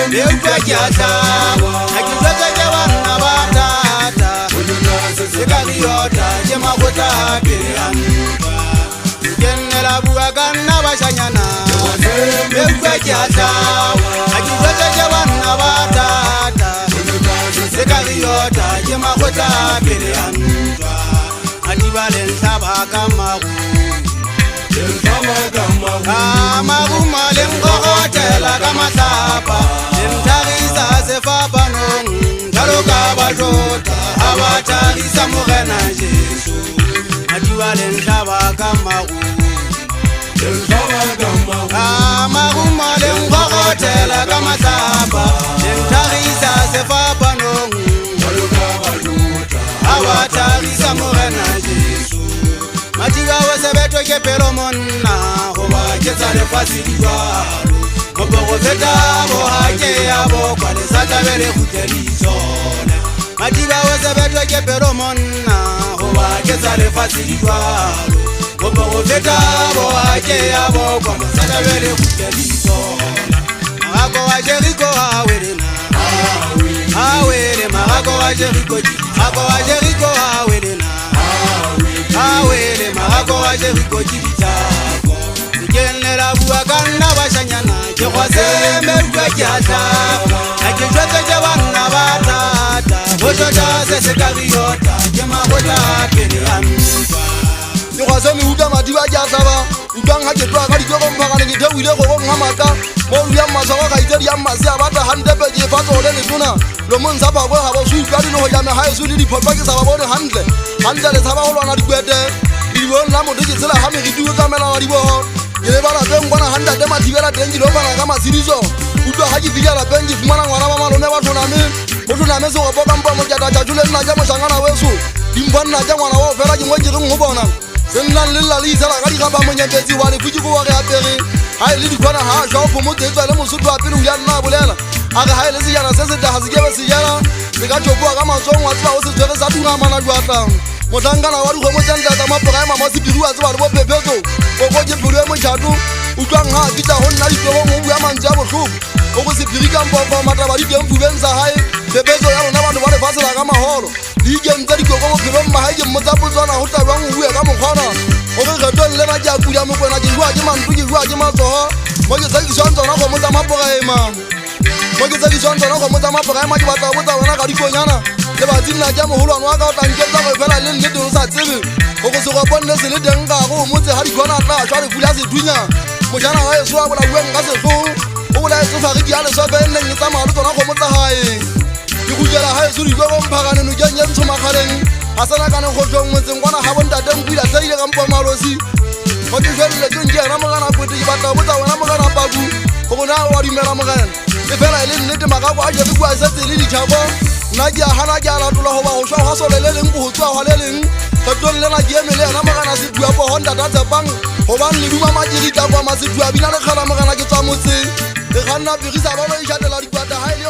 Leuka kiata Akizwete jewana batata Sekaliota jemakota kirianuka Kenela buagana bashanyana Leuka kiata Akizwete jewana batata Sekaliota jemakota kirianuka Adibale nsaba kamaru Amaguma lengokotela kamasapa Lemtarisa sefapa nong Taloka bajota Abatarisa morena Jesu Adibale nsaba kamaru Amaguma lengokotela kamasapa Lemtarisa sefapa nong Taloka bajota Abatarisa morena Jesu Matiga wesebeto ke pero monna Hoba kezale fasilwa Kopo feta bo hake abo Kwa lesata vere kutelisona Matiga wesebeto ke pero monna Hoba kezale fasilwa Kopo feta bo hake abo Kwa lesata vere kutelisona Marako wa Jericho awere na Awere marako wa Jericho Marako wa Jericho awere na Awele marako wa Jericho chitako Nikenela buagana bashanyana Jekwase mebwe kiata Akijwete jewana batata Ojoja sesekariota Jemakota kirianuka Jekwase mihuda madiwa jasaba Udang haje dwa kali joko mpaka ngite wile koko ngamata Molu ya masawa kaiteri ya masi abata handepe jefazo ole nituna Lomun saba bo habo sui kari no hojame hae sui li popaki saba bo ne handle Handle saba holo anadikwete Iwo namo diji sila hami kiduwe kamela wadibo Yele bana tengwana handa dema tivela tenji lo bana kama sirizo Udwa haji vijala la benji fumana ngwana mama lone watu nami Otu nami so wapoka mpa mojata chachule na jama shangana wesu Dimban na jama na wafela jimweji rungubona Sennan lilla li sala kari kaba mwenye bezi wani fujiku wake aperi Hai lidi kwa na haa shao pumuti ito ele musutu apiru uyana na bulela Aga hai lisi yana sese da hazigewe si yana Sika chobu kama songu wasiwa osi jere satu nga mana juata Motangana wadu kwa mojanda da mapoka ema mosi biru aziwa lupo pepezo Oko jepuru emo chatu Utwang haa kita honi nari pewo mungu ya manjabo shuk Oko si pirika mpopo matabari ke mfu benza hai Pepezo yalo na wadu wale fasila kama holo Lige mzari koko kiromba haije mzabu zwana huta wangu uwe kama mkona Oko kadon lena jaku ya mkwe na jingwa jima ntuji jwa jima soho Moje zaki shonzo na kwa mza mapoka ema Moje zaki shonzo na kwa mza mapoka ema Jibata wuta wana kariko nyana Jeba zimna jamu hulu anwaka utangeza kwa ifela lini lidu nusa tibi Oko suko ponde silidi nga kuu muzi hadi kwa na shwari kuliasi dunya Mujana wae suwa wala uwe ngase suu Ula yesu fariki ale sobe ene nisama aluto na kwa mza hai Yukujela hai suri kwa mpaka nenu jenye msuma karen Asana kane kojo mwezi ngwana hawenda denguila Seile kampo malosi Moji shwari le junje na mga puti Jibata wuta wana mga na bagu Oko na wari mera mga Ifela ilini niti makakwa aje vikwa iseti lili chabo Nagia hana jala tula hoba hosha haso lelele mbuhutua halele Kadon lena jemele na magana situ ya po Honda date bang Hoban ni duma majiri jagwa masitu ya binale khala magana kita musi Ekhana birisa baba ishate la rikwata haile